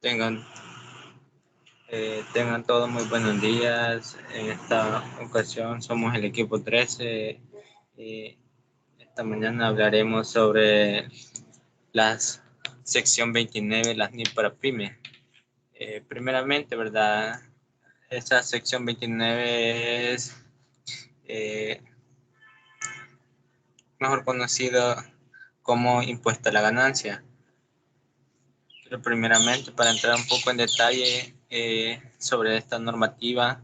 Tengan, tengan todos muy buenos días. En esta ocasión somos el equipo 13 y esta mañana hablaremos sobre la sección 29, las NIP para pymes. Primeramente, ¿verdad? Esta sección 29 es mejor conocida como impuesto a la ganancia. Pero primeramente, para entrar un poco en detalle sobre esta normativa,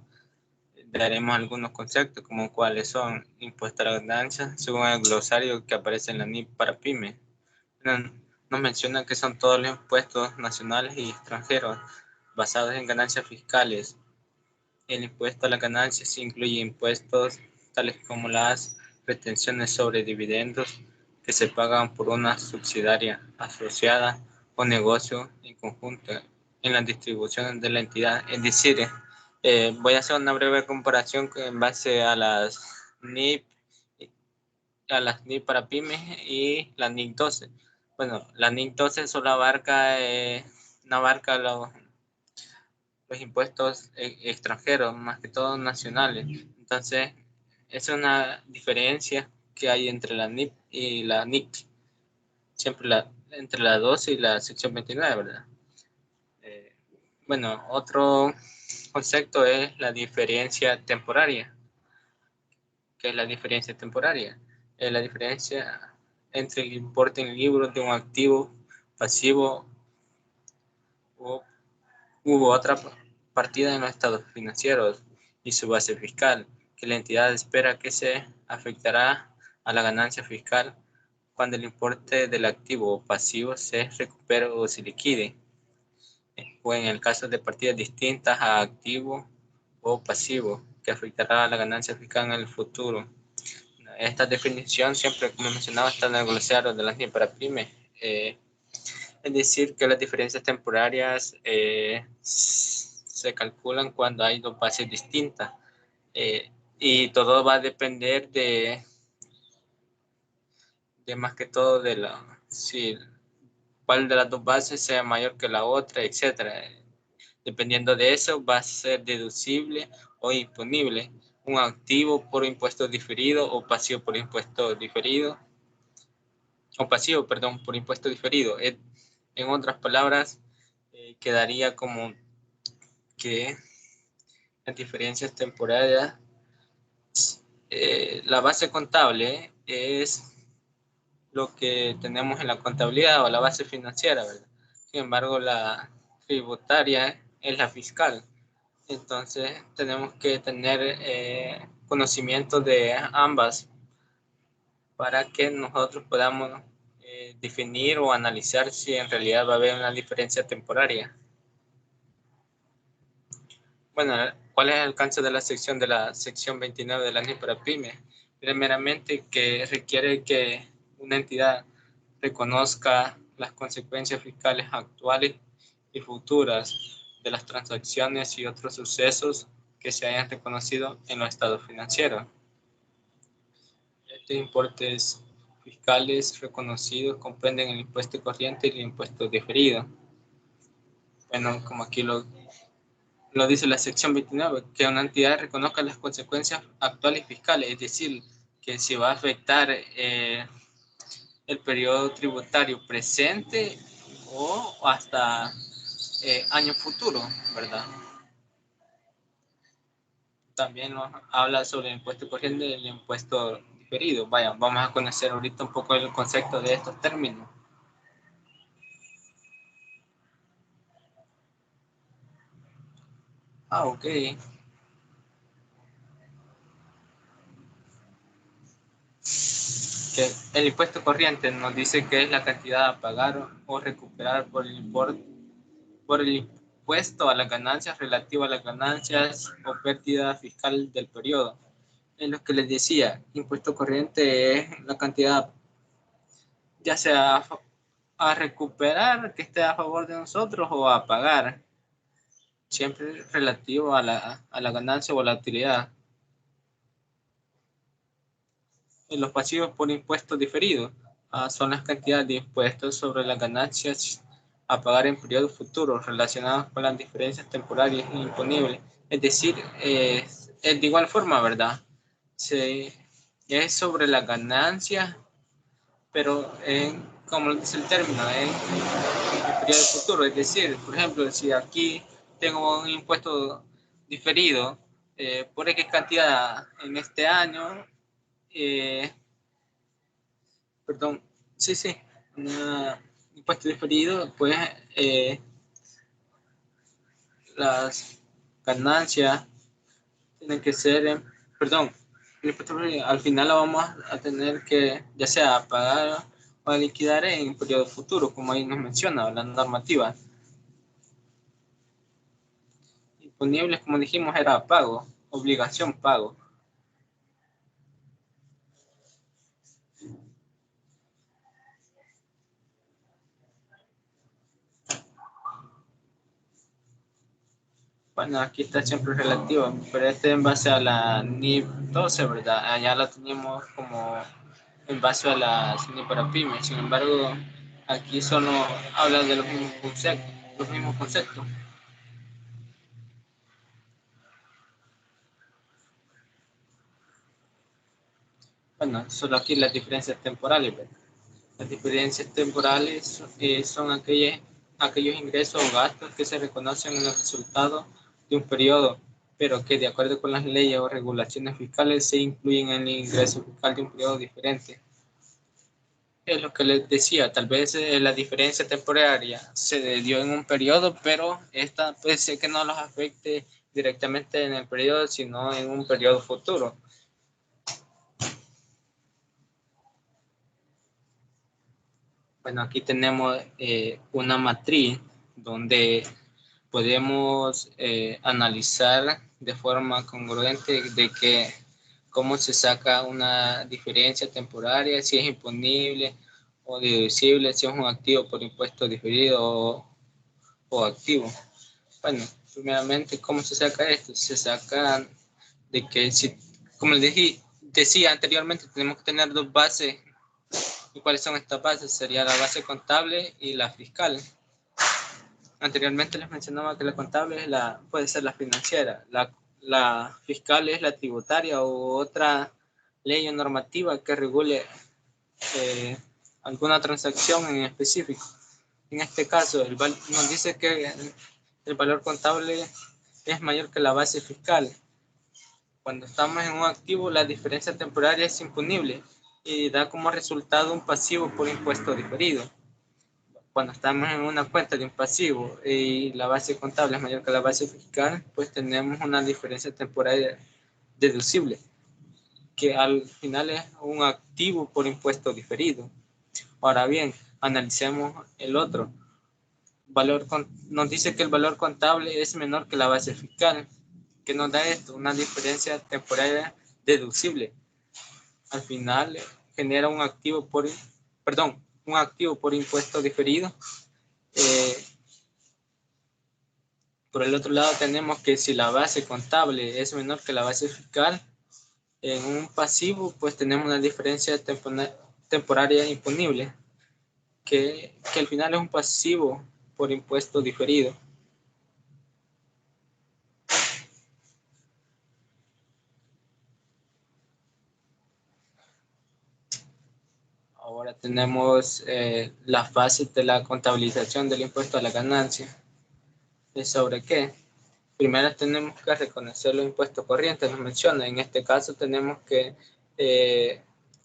daremos algunos conceptos como cuáles son impuestos a la ganancia, según el glosario que aparece en la NIP para pymes. Nos menciona que son todos los impuestos nacionales y extranjeros basados en ganancias fiscales. El impuesto a la ganancia incluye impuestos tales como las retenciones sobre dividendos que se pagan por una subsidiaria asociada o negocio en conjunto en la distribución de la entidad. Es decir, voy a hacer una breve comparación en base a las NIP, para pymes y la NIC 12. Bueno, la NIC 12 solo abarca, no abarca los impuestos extranjeros, más que todo nacionales. Entonces, es una diferencia que hay entre la NIP y la NIC. Siempre entre la 12 y la sección 29, ¿verdad? Bueno, otro concepto es la diferencia temporaria. ¿Qué es la diferencia temporaria? Es la diferencia entre el importe en libros de un activo pasivo u otra partida en los estados financieros y su base fiscal, que la entidad espera que se afectará a la ganancia fiscal cuando el importe del activo o pasivo se recupere o se liquide, o en el caso de partidas distintas a activo o pasivo, que afectará a la ganancia fiscal en el futuro. Esta definición siempre, como mencionaba, está en el glosario de las NIP para pymes. Es decir, que las diferencias temporarias se calculan cuando hay dos bases distintas y todo va a depender de más que todo de si cuál de las dos bases sea mayor que la otra, etcétera. Dependiendo de eso, va a ser deducible o imponible un activo por impuesto diferido o pasivo por impuesto diferido, o pasivo, perdón, por impuesto diferido. En otras palabras, quedaría como que las diferencias temporarias, la base contable es lo que tenemos en la contabilidad o la base financiera, ¿verdad? Sin embargo, la tributaria es la fiscal. Entonces, tenemos que tener conocimiento de ambas para que nosotros podamos definir o analizar si en realidad va a haber una diferencia temporaria. Bueno, ¿cuál es el alcance de la sección 29 de la NIP para pymes? Primeramente, que requiere que una entidad reconozca las consecuencias fiscales actuales y futuras de las transacciones y otros sucesos que se hayan reconocido en los estados financieros. Estos importes fiscales reconocidos comprenden el impuesto corriente y el impuesto diferido. Bueno, como aquí lo dice la sección 29, que una entidad reconozca las consecuencias actuales fiscales, es decir, que si va a afectar el periodo tributario presente o hasta años futuros, ¿verdad? También nos habla sobre el impuesto corriente y el impuesto diferido. Vaya, vamos a conocer ahorita un poco el concepto de estos términos. Ok. Que el impuesto corriente nos dice que es la cantidad a pagar o recuperar por el impuesto a las ganancias relativo a las ganancias o pérdida fiscal del periodo. En lo que les decía, impuesto corriente es la cantidad ya sea a recuperar que esté a favor de nosotros o a pagar, siempre relativo a la ganancia o a la utilidad. En los pasivos por impuestos diferidos son las cantidades de impuestos sobre las ganancias a pagar en periodos futuros relacionados con las diferencias temporarias imponibles. Es decir, es de igual forma, ¿verdad? Es sobre la ganancia, pero como dice el término, en periodo futuro. Es decir, por ejemplo, si aquí tengo un impuesto diferido por X cantidad en este año, eh, perdón, sí, un impuesto diferido, pues las ganancias tienen que ser, perdón, el impuesto al final lo vamos a tener que ya sea pagar o liquidar en periodo futuro, como ahí nos menciona la normativa. Imponibles, como dijimos, era pago, obligación pago. Bueno, aquí está siempre relativo, pero este en base a la NIP 12, ¿verdad? Allá la teníamos como en base a las NIP para pymes. Sin embargo, aquí solo habla de los mismos conceptos. Los mismos conceptos. Bueno, solo aquí las diferencias temporales, ¿verdad? Las diferencias temporales son aquellos ingresos o gastos que se reconocen en el resultado de un periodo, pero que de acuerdo con las leyes o regulaciones fiscales se incluyen en el ingreso fiscal de un periodo diferente. Es lo que les decía, tal vez la diferencia temporaria se dio en un periodo, pero esta puede ser que no los afecte directamente en el periodo, sino en un periodo futuro. Bueno, aquí tenemos una matriz donde podemos analizar de forma congruente de que cómo se saca una diferencia temporaria, si es imponible o deducible, si es un activo por impuesto diferido o activo. Bueno, primeramente, ¿cómo se saca esto? Se saca de que, si, como les decía anteriormente, tenemos que tener dos bases. ¿Y cuáles son estas bases? Sería la base contable y la fiscal. Anteriormente les mencionaba que la contable es puede ser la financiera, la fiscal es la tributaria o otra ley o normativa que regule eh, alguna transacción en específico. En este caso, nos dice que el valor contable es mayor que la base fiscal. Cuando estamos en un activo, la diferencia temporaria es imponible y da como resultado un pasivo por impuesto diferido. Cuando estamos en una cuenta de un pasivo y la base contable es mayor que la base fiscal, pues tenemos una diferencia temporaria deducible, que al final es un activo por impuesto diferido. Ahora bien, analicemos el otro. Nos dice que el valor contable es menor que la base fiscal. ¿Qué nos da esto? Una diferencia temporaria deducible. Al final genera un activo por impuesto diferido. Por el otro lado tenemos que si la base contable es menor que la base fiscal, en un pasivo pues tenemos una diferencia temporaria imponible, que al final es un pasivo por impuesto diferido. Ahora tenemos las fases de la contabilización del impuesto a la ganancia. ¿Es sobre qué? Primero tenemos que reconocer los impuestos corrientes, nos menciona. En este caso tenemos que,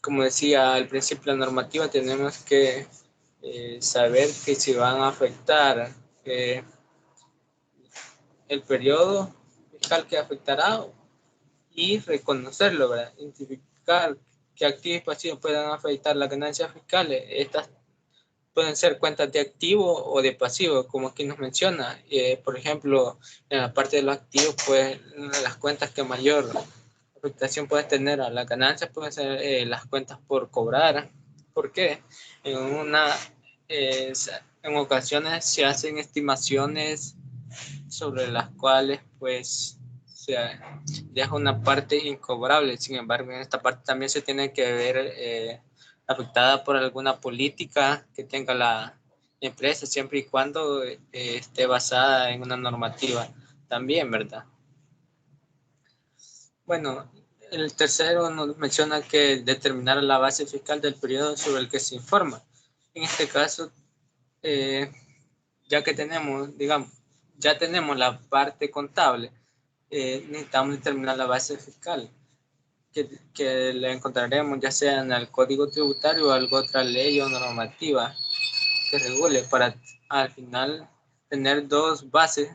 como decía al principio la normativa, tenemos que saber que si van a afectar el periodo fiscal que afectará y reconocerlo, ¿verdad? Identificar qué activos y pasivos puedan afectar las ganancias fiscales. Estas pueden ser cuentas de activo o de pasivo, como aquí nos menciona. Por ejemplo, en la parte de los activos, pues una de las cuentas que mayor afectación puede tener a las ganancias pueden ser las cuentas por cobrar. ¿Por qué? En, una, eh, en ocasiones se hacen estimaciones sobre las cuales pues se deja una parte incobrable. Sin embargo, en esta parte también se tiene que ver afectada por alguna política que tenga empresa siempre y cuando esté basada en una normativa también, ¿verdad? Bueno, el tercero nos menciona que determinar la base fiscal del periodo sobre el que se informa. En este caso, eh, ya que tenemos, digamos, ya tenemos la parte contable, necesitamos determinar la base fiscal, que la encontraremos ya sea en el Código Tributario o alguna otra ley o normativa que regule para al final tener dos bases,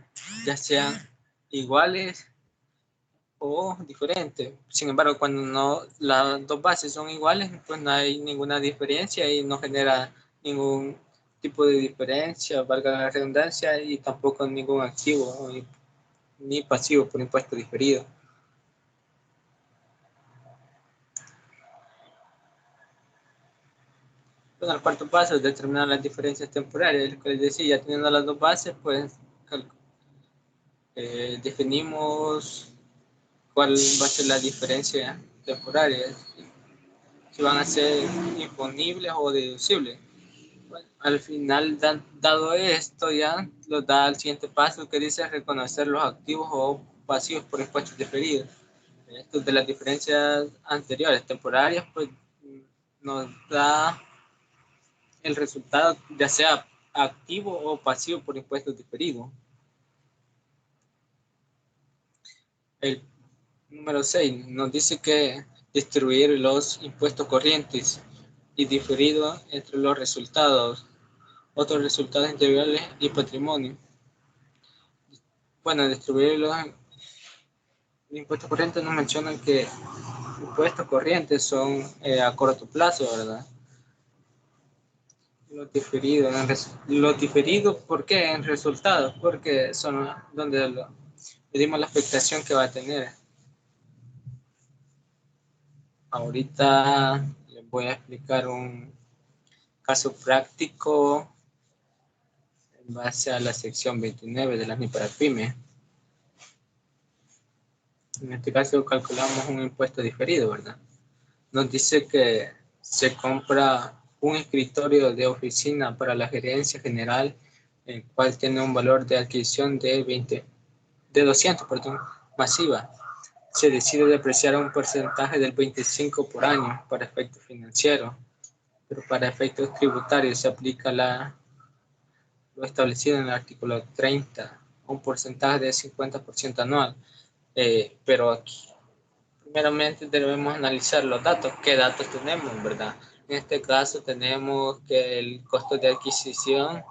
ya sean iguales o diferentes. Sin embargo, cuando no, las dos bases son iguales, pues no hay ninguna diferencia y no genera ningún tipo de diferencia, valga la redundancia, y tampoco ningún activo ni pasivo por impuesto diferido. Bueno, el cuarto paso es determinar las diferencias temporales. Lo que les decía, ya teniendo las dos bases, pues definimos cuál va a ser la diferencia temporaria, si van a ser imponibles o deducibles. Bueno, al final, dado esto, ya lo da el siguiente paso que dice reconocer los activos o pasivos por impuestos diferidos. Esto de las diferencias anteriores, temporarias, pues nos da el resultado, ya sea activo o pasivo por impuestos diferidos. El número 6 nos dice que distribuir los impuestos corrientes y diferidos entre los resultados, otros resultados individuales y patrimonio. Bueno, distribuir los impuestos corrientes nos mencionan que impuestos corrientes son a corto plazo, ¿verdad? Los diferidos, ¿por qué? En resultados, porque son donde medimos la afectación que va a tener. Ahorita les voy a explicar un caso práctico en base a la sección 29 de la MIPARAPYME. En este caso calculamos un impuesto diferido, ¿verdad? Nos dice que se compra un escritorio de oficina para la gerencia general, el cual tiene un valor de adquisición de 200, perdón, masiva. Se decide depreciar un porcentaje del 25 por año para efectos financieros, pero para efectos tributarios se aplica lo establecido en el artículo 30, un porcentaje de 50% anual. Pero aquí, primeramente debemos analizar los datos, qué datos tenemos, ¿verdad? En este caso tenemos que el costo de adquisición,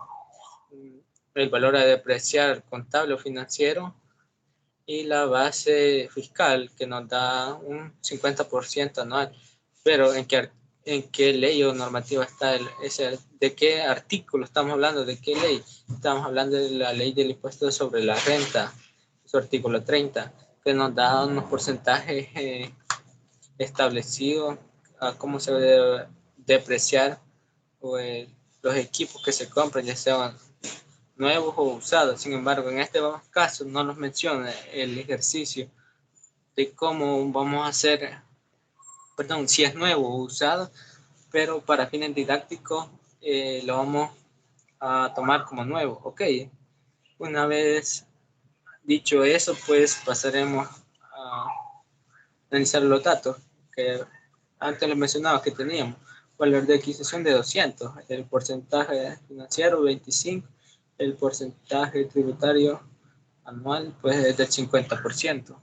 el valor a depreciar contable o financiero y la base fiscal que nos da un 50% anual. Pero en qué ley o normativa está de qué artículo estamos hablando, de qué ley? Estamos hablando de la ley del impuesto sobre la renta, su artículo 30, que nos da unos porcentajes establecidos a cómo se debe depreciar pues, los equipos que se compran, ya sean nuevos o usados. Sin embargo, en este caso no nos menciona el ejercicio de cómo vamos a hacer, perdón, si es nuevo o usado, pero para fines didácticos lo vamos a tomar como nuevo. Ok, una vez dicho eso, pues pasaremos a analizar los datos que antes les mencionaba que teníamos. Valor de adquisición de 200, el porcentaje financiero 25, el porcentaje tributario anual pues es del 50%.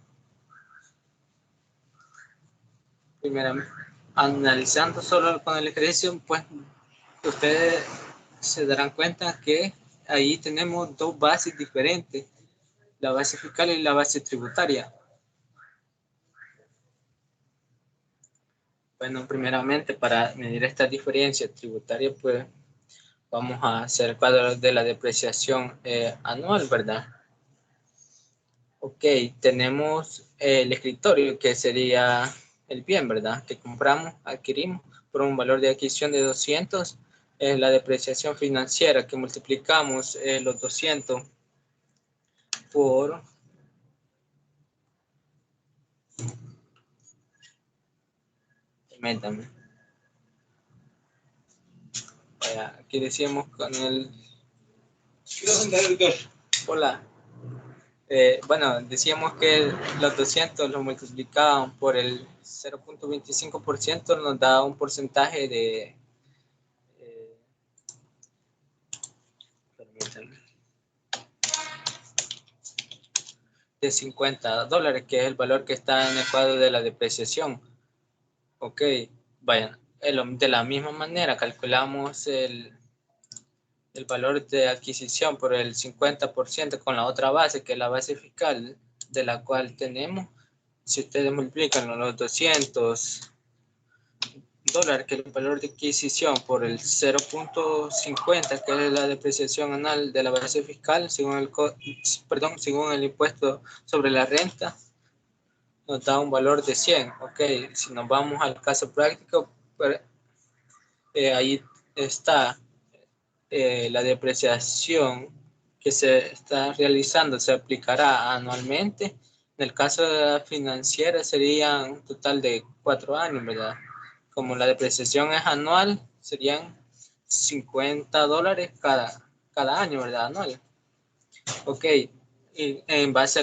Primeramente, analizando solo con el ejercicio, pues ustedes se darán cuenta que ahí tenemos dos bases diferentes, la base fiscal y la base tributaria. Bueno, primeramente para medir esta diferencia tributaria, pues vamos a hacer el cuadro de la depreciación anual, ¿verdad? Ok, tenemos el escritorio, que sería el bien, ¿verdad? Que compramos, adquirimos por un valor de adquisición de 200. La depreciación financiera, que multiplicamos los 200 por... Permítame. Aquí decíamos con el... Hola. Bueno, decíamos que los 200 lo multiplicaban por el 0.25%, nos da un porcentaje de... permítanme, de $50, que es el valor que está en el cuadro de la depreciación. Ok, vayan, de la misma manera calculamos el valor de adquisición por el 50% con la otra base, que es la base fiscal de la cual tenemos. Si ustedes multiplican los $200, que es el valor de adquisición, por el 0.50, que es la depreciación anual de la base fiscal, según el impuesto sobre la renta, nos da un valor de 100. Ok, si nos vamos al caso práctico, ahí está la depreciación que se está realizando, se aplicará anualmente. En el caso de la financiera sería un total de 4 años, ¿verdad? Como la depreciación es anual, serían $50 cada año, ¿verdad? Anual. Ok, y en base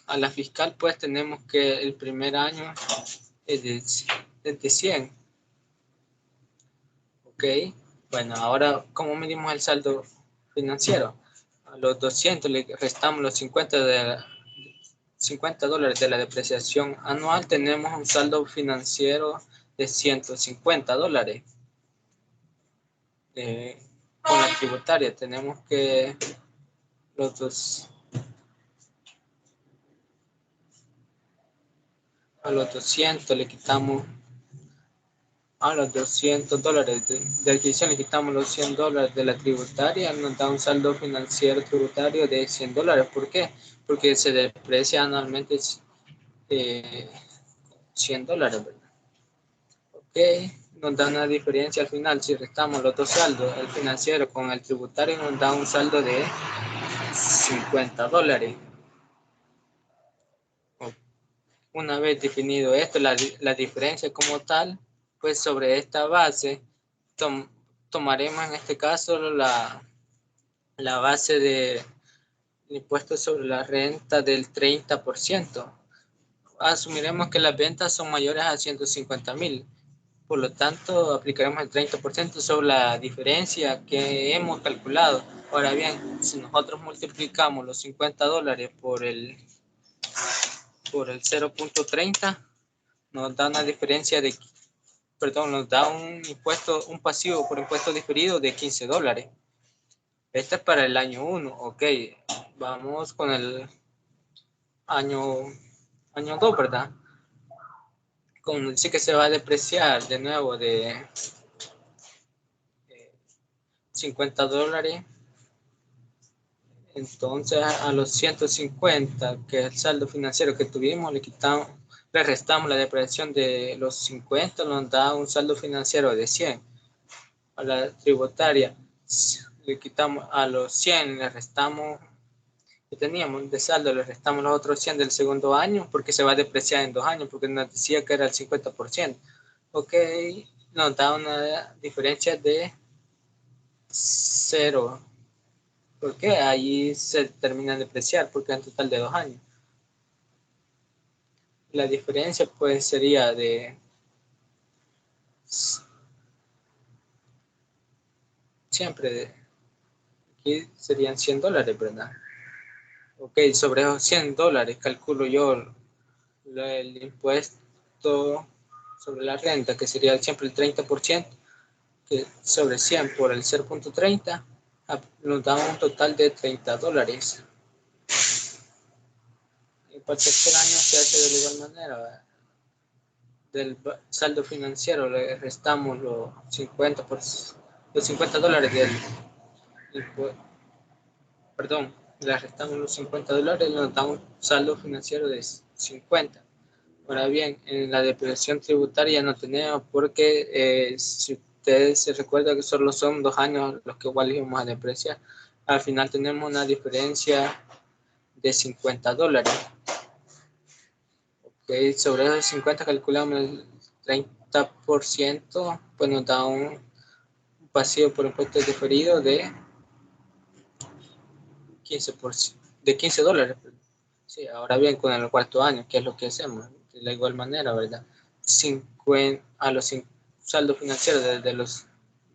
a la fiscal, pues tenemos que el primer año es de 100. Ok, bueno, ahora, ¿cómo medimos el saldo financiero? A los 200 le restamos los $50 de la depreciación anual, tenemos un saldo financiero de $150. Con la tributaria tenemos que los dos, a los 200 le quitamos, a los $200 de adquisición le quitamos los $100 de la tributaria, nos da un saldo financiero tributario de $100. ¿Por qué? Porque se deprecia anualmente $100, ¿verdad? Ok, nos da una diferencia al final. Si restamos los dos saldos, el financiero con el tributario, nos da un saldo de $50. Una vez definido esto, la diferencia como tal, pues sobre esta base, tomaremos en este caso la base de impuestos sobre la renta del 30%. Asumiremos que las ventas son mayores a 150,000. Por lo tanto, aplicaremos el 30% sobre la diferencia que hemos calculado. Ahora bien, si nosotros multiplicamos los $50 por el 0.30, nos da una diferencia de, nos da un pasivo por impuesto diferido de $15. Este es para el año 1. Ok, vamos con el año 2, ¿verdad? Como dice que se va a depreciar de nuevo de $50, entonces a los 150, que es el saldo financiero que tuvimos, le restamos la depreciación de los 50, nos da un saldo financiero de 100. A la tributaria le quitamos a los 100, le restamos, que teníamos de saldo, le restamos los otros 100 del segundo año, porque se va a depreciar en 2 años, porque nos decía que era el 50%. Ok, nos da una diferencia de 0. ¿Por qué? Ahí se termina de depreciar, porque es un total de 2 años. La diferencia pues sería de siempre, aquí serían $100, ¿verdad? Ok, sobre esos $100 calculo yo el impuesto sobre la renta, que sería siempre el 30%, que sobre 100 por el 0.30, nos da un total de $30. Y para el tercer año se hace de la igual manera, ¿verdad? Del saldo financiero le restamos los $50 perdón, le restamos los $50 y nos da un saldo financiero de 50. Ahora bien, en la depreciación tributaria no tenemos, porque si ustedes se recuerdan que solo son 2 años los que igual íbamos a depreciar, al final tenemos una diferencia de $50. Okay, sobre esos 50 calculamos el 30%, pues nos da un pasivo por impuesto diferido de 15%, de $15. Sí, ahora bien, con el cuarto año, ¿qué es lo que hacemos? De la igual manera, ¿verdad? 50, a los saldos financieros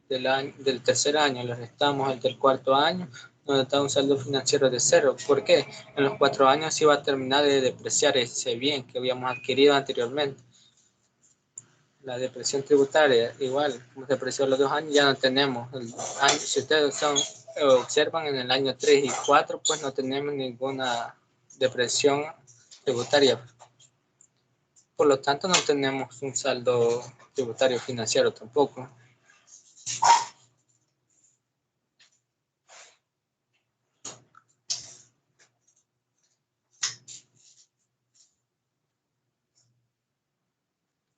del tercer año, le restamos el del cuarto año, nos da un saldo financiero de cero. ¿Por qué? En los 4 años se iba a terminar de depreciar ese bien que habíamos adquirido anteriormente. La depresión tributaria, igual, como se depreció los 2 años, ya no tenemos. Si ustedes observan, en el año 3 y 4, pues no tenemos ninguna depresión tributaria. Por lo tanto, no tenemos un saldo tributario financiero tampoco.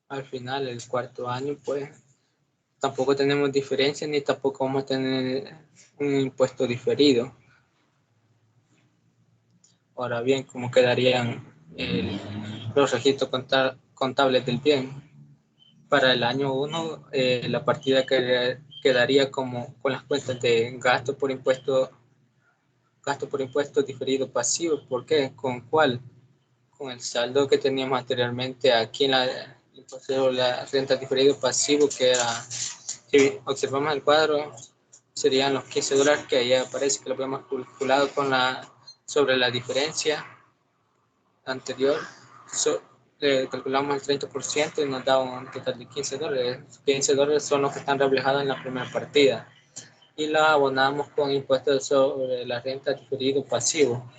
Al final, el cuarto año, pues tampoco tenemos diferencia ni tampoco vamos a tener un impuesto diferido. Ahora bien, ¿cómo quedarían los registros contables del bien? Para el año 1, la partida quedaría como con las cuentas de gasto por impuesto diferido pasivo. ¿Por qué? ¿Con cuál? Con el saldo que teníamos anteriormente aquí en la renta diferido pasivo, que era, si observamos el cuadro, serían los $15 que ahí aparece, que lo habíamos calculado sobre la diferencia anterior. Calculamos el 30% y nos da un total de $15. $15 son los que están reflejados en la primera partida. Y la abonamos con impuestos sobre la renta diferido pasivo.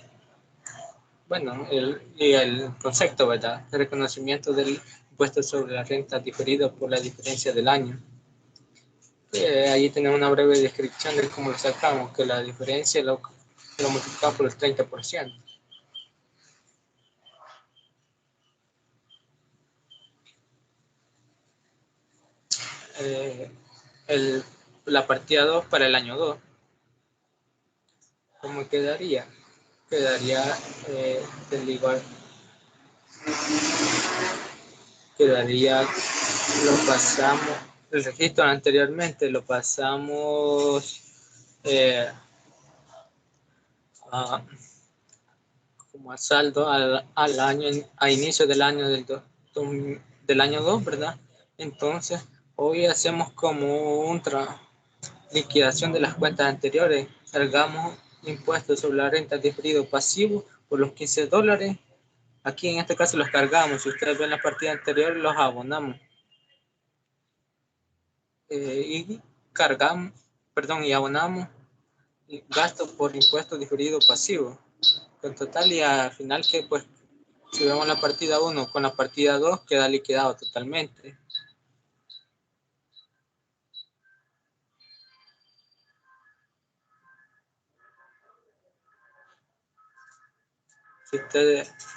Bueno, el concepto, ¿verdad? El reconocimiento del impuesto sobre la renta diferido por la diferencia del año. Ahí tenemos una breve descripción de cómo lo sacamos, que la diferencia lo multiplicamos por el 30%. La partida 2 para el año 2. ¿Cómo quedaría? Quedaría del igual. Lo pasamos, el registro anteriormente lo pasamos como a saldo al año, a inicio del año del año 2, ¿verdad? Entonces, hoy hacemos como una liquidación de las cuentas anteriores. Cargamos impuestos sobre la renta diferido pasivo por los $15. Aquí en este caso los cargamos. Si ustedes ven la partida anterior, los abonamos. Y abonamos gasto por impuesto diferido pasivo. En total, y al final, que pues, si vemos la partida 1 con la partida 2, queda liquidado totalmente.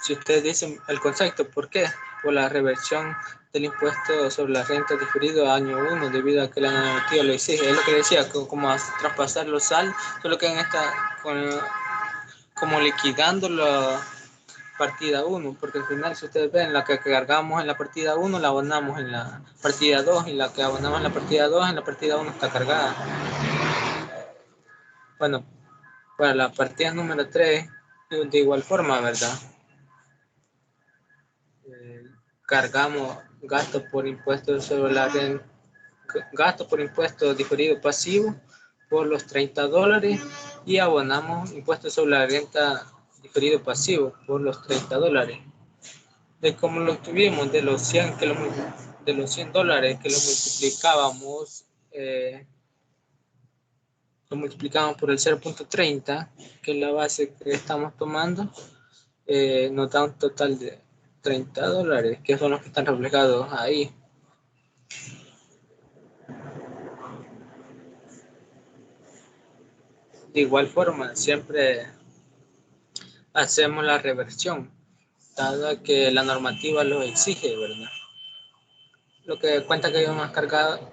Si ustedes dicen el concepto, ¿por qué? Por la reversión del impuesto sobre la renta diferido a año 1, debido a que la normativa lo exige. Es lo que decía, como a traspasar los saldos, solo que en como liquidando la partida 1, porque al final, si ustedes ven, la que cargamos en la partida 1 la abonamos en la partida 2, y la que abonamos en la partida 2 en la partida 1 está cargada. Bueno, para la partida número 3, de igual forma, ¿verdad? Cargamos gasto por impuestos sobre la renta, gasto por impuesto diferido pasivo por los $30, y abonamos impuestos sobre la renta diferido pasivo por los $30. De como lo tuvimos de los $100 que lo multiplicábamos, por el 0.30, que es la base que estamos tomando, nos da un total de $30, que son los que están reflejados ahí. De igual forma, siempre hacemos la reversión, dado que la normativa lo exige, ¿verdad? Lo que cuenta que habíamos cargado,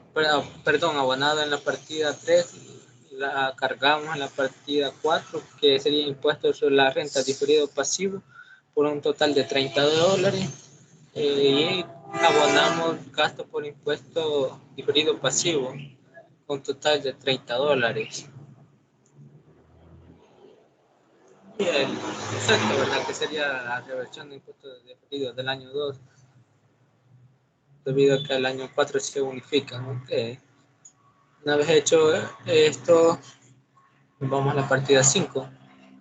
abonado en la partida 3, la cargamos en la partida 4, que sería impuesto sobre la renta diferido pasivo, por un total de $30, y abonamos gasto por impuesto diferido pasivo un total de $30. Bien, exacto, ¿verdad? Que sería la reversión de impuestos definidos del año 2, debido a que el año 4 se unifican. Okay. Una vez hecho esto, vamos a la partida 5.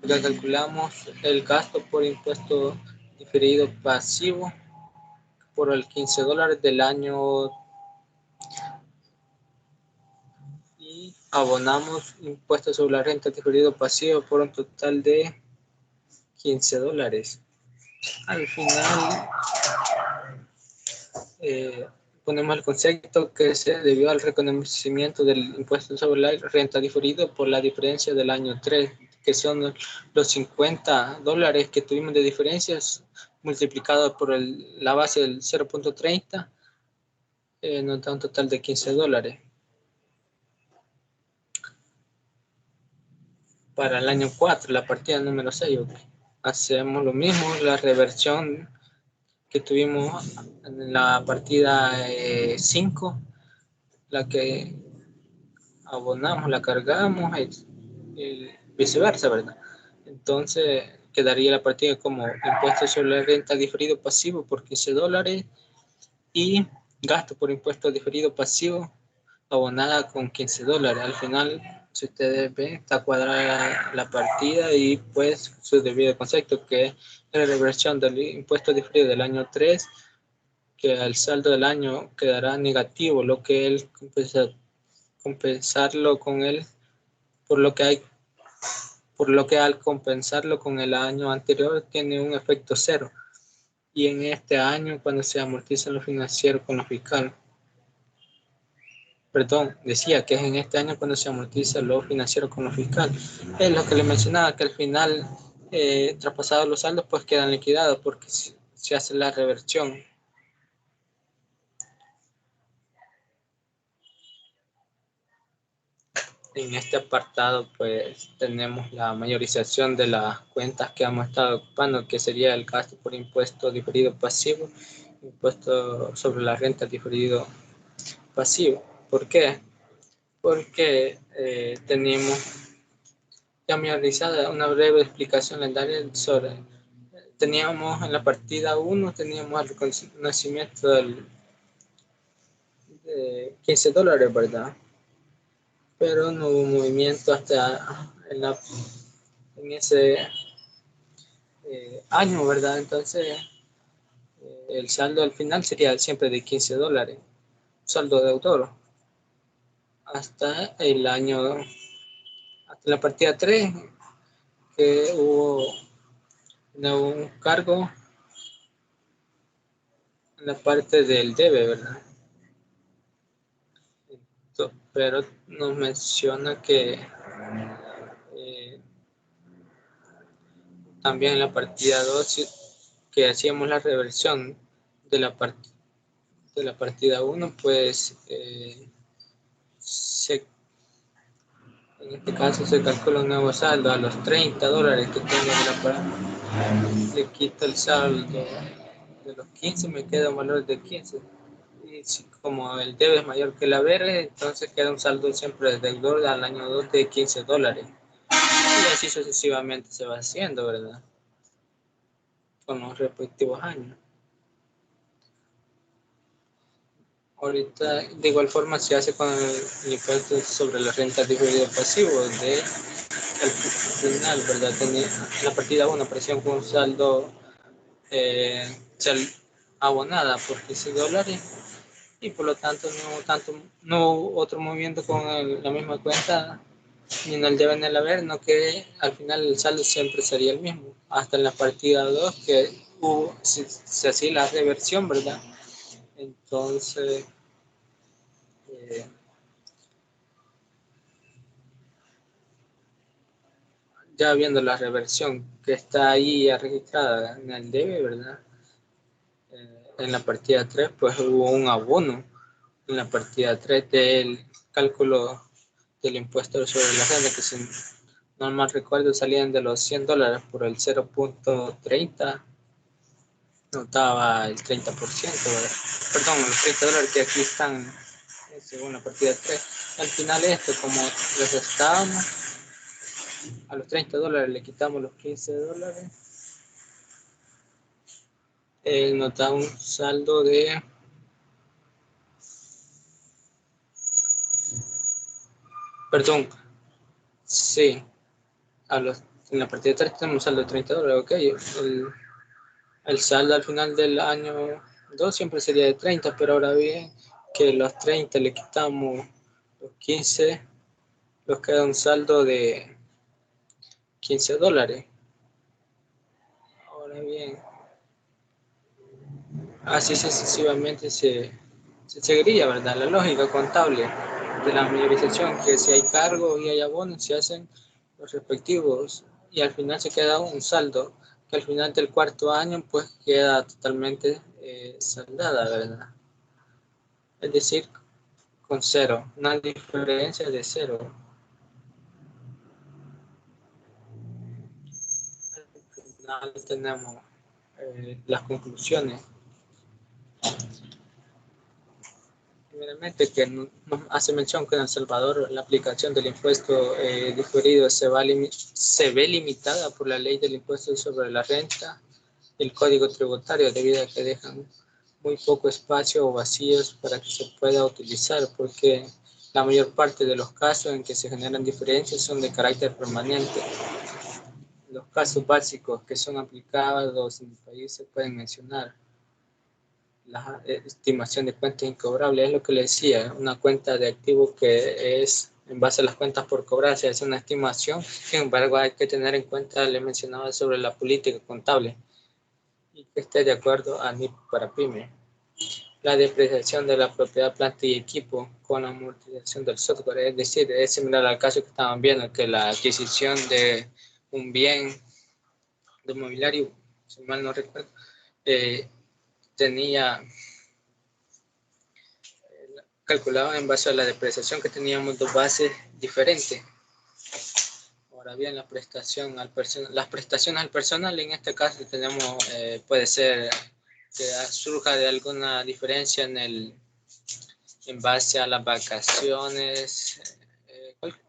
Ya calculamos el gasto por impuesto diferido pasivo por el $15 del año y abonamos impuestos sobre la renta diferido pasivo por un total de $15. Al final ponemos el concepto que se debió al reconocimiento del impuesto sobre la renta diferido por la diferencia del año 3, que son los $50 que tuvimos de diferencias multiplicado por la base del 0.30, nos da un total de $15. Para el año 4, la partida número 6, hacemos lo mismo, la reversión que tuvimos en la partida 5, la que abonamos, la cargamos y viceversa, ¿verdad? Entonces quedaría la partida como impuesto sobre la renta diferido pasivo por $15 y gasto por impuesto diferido pasivo abonada con $15. Al final, si ustedes ven, está cuadrada la partida y pues su debido concepto, que es la reversión del impuesto diferido del año 3, que al saldo del año quedará negativo, lo que él compensarlo con él, por lo que hay, por lo que al compensarlo con el año anterior tiene un efecto cero. Y en este año, cuando se amortiza lo financiero con lo fiscal, perdón, decía que es en este año cuando se amortiza lo financiero con lo fiscal. Es lo que le mencionaba, que al final, traspasados los saldos, pues quedan liquidados porque se hace la reversión. En este apartado, pues tenemos la mayorización de las cuentas que hemos estado ocupando, que sería el gasto por impuesto diferido pasivo, impuesto sobre la renta diferido pasivo. ¿Por qué? Porque tenemos ya mayorizada una breve explicación lendaria sobre. Teníamos en la partida 1, teníamos el reconocimiento de $15, ¿verdad? Pero no hubo movimiento hasta en ese año, ¿verdad? Entonces, el saldo al final sería siempre de $15, saldo de autor, hasta el año, hasta la partida 3, que hubo un cargo en la parte del debe, ¿verdad? Pero nos menciona que también en la partida 2, que hacíamos la reversión de de la partida 1, pues en este caso se calcula un nuevo saldo a los $30 que tengo de la partida. Le quito el saldo de los 15, me queda un valor de 15. Y si, como el debe es mayor que el haber, entonces queda un saldo siempre de deudor al año 2 de $15. Y así sucesivamente se va haciendo, ¿verdad? Con los respectivos años. Ahorita, de igual forma, se hace con el impuesto sobre la renta diferida pasivo de el final, ¿verdad? Tenía, la partida 1 apareció con un saldo eh, abonada por $15 y por lo tanto no hubo otro movimiento con la misma cuenta ni en el debe ni el haber, no que al final el saldo siempre sería el mismo. Hasta en la partida 2 que se hacía la reversión, ¿verdad? Entonces, eh, ya viendo la reversión que está ahí ya registrada en el debe, ¿verdad? En la partida 3, pues hubo un abono en la partida 3 del cálculo del impuesto sobre la renta, que si no mal recuerdo salían de los $100 por el 0.30, notaba el 30%, ¿verdad? Perdón, los $30 que aquí están según la partida 3. Al final como lo restábamos, a los $30 le quitamos los $15, nos da un saldo de, perdón, sí, en la partida 3 tenemos un saldo de $30, ok, el saldo al final del año 2 siempre sería de 30, pero ahora bien que los 30 le quitamos los 15, nos queda un saldo de $15. Ahora bien, así sucesivamente se seguiría, ¿verdad? La lógica contable de la mayorización, que si hay cargos y hay abonos, se hacen los respectivos y al final se queda un saldo que al final del cuarto año pues queda totalmente saldada, ¿verdad? Es decir, con cero, una diferencia de cero. Al final tenemos las conclusiones. Primeramente, que nos hace mención que en El Salvador la aplicación del impuesto diferido se ve limitada por la ley del impuesto sobre la renta y el código tributario, debido a que dejan muy poco espacio o vacíos para que se pueda utilizar, porque la mayor parte de los casos en que se generan diferencias son de carácter permanente. Los casos básicos que son aplicados en el país se pueden mencionar. La estimación de cuentas incobrables es lo que le decía, una cuenta de activos que es en base a las cuentas por cobrar, se hace una estimación. Sin embargo, hay que tener en cuenta, le mencionaba sobre la política contable y que esté de acuerdo a NIP para PYME. La depreciación de la propiedad, planta y equipo con la amortización del software, es decir, es similar al caso que estaban viendo, que la adquisición de un bien de mobiliario, si mal no recuerdo, tenía calculado en base a la depreciación, que teníamos dos bases diferentes. Ahora bien, las prestaciones al personal, en este caso tenemos, puede ser que surja de alguna diferencia en base a las vacaciones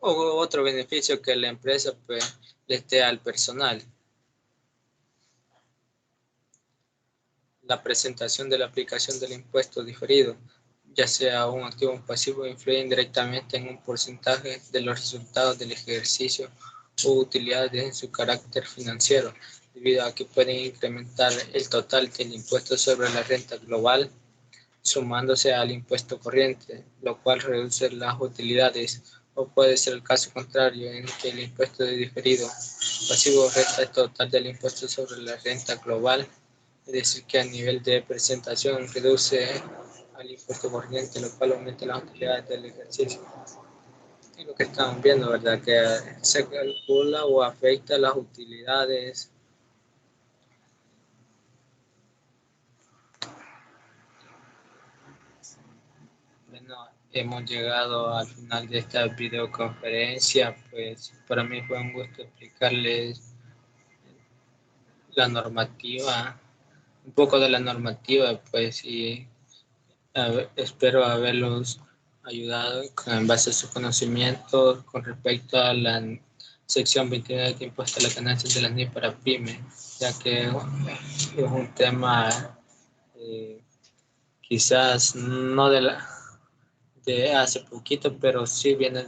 o otro beneficio que la empresa pues, le esté al personal. La presentación de la aplicación del impuesto diferido, ya sea un activo o un pasivo, influye indirectamente en un porcentaje de los resultados del ejercicio o utilidades en su carácter financiero, debido a que pueden incrementar el total del impuesto sobre la renta global, sumándose al impuesto corriente, lo cual reduce las utilidades, o puede ser el caso contrario, en que el impuesto de diferido pasivo resta el total del impuesto sobre la renta global, es decir, que a nivel de presentación reduce al impuesto corriente, lo cual aumenta las utilidades del ejercicio. Y lo que estamos viendo, ¿verdad? Que se calcula o afecta las utilidades. Bueno, hemos llegado al final de esta videoconferencia, pues para mí fue un gusto explicarles la normativa, un poco de la normativa, pues, y espero haberlos ayudado en base a sus conocimientos con respecto a la sección 29 de impuesto a las ganancias de las NIF para PYME, ya que es un tema quizás no de hace poquito, pero sí viene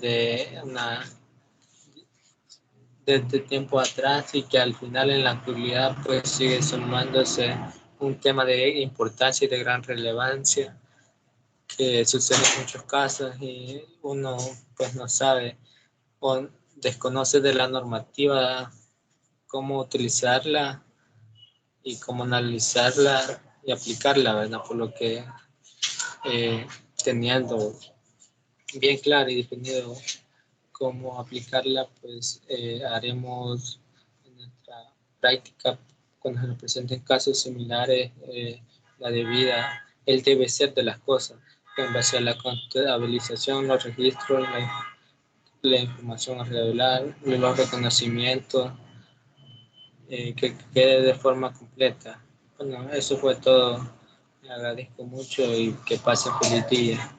desde tiempo atrás y que al final en la actualidad pues sigue sumándose un tema de importancia y de gran relevancia que sucede en muchos casos y uno pues no sabe o desconoce de la normativa cómo utilizarla y cómo analizarla y aplicarla, ¿verdad? Por lo que teniendo bien claro y definido cómo aplicarla, pues haremos en nuestra práctica cuando se nos presenten casos similares la debida, el debe ser de las cosas, en base a la contabilización, los registros, la información a revelar, los reconocimientos, que quede de forma completa. Bueno, eso fue todo. Le agradezco mucho y que pase feliz día.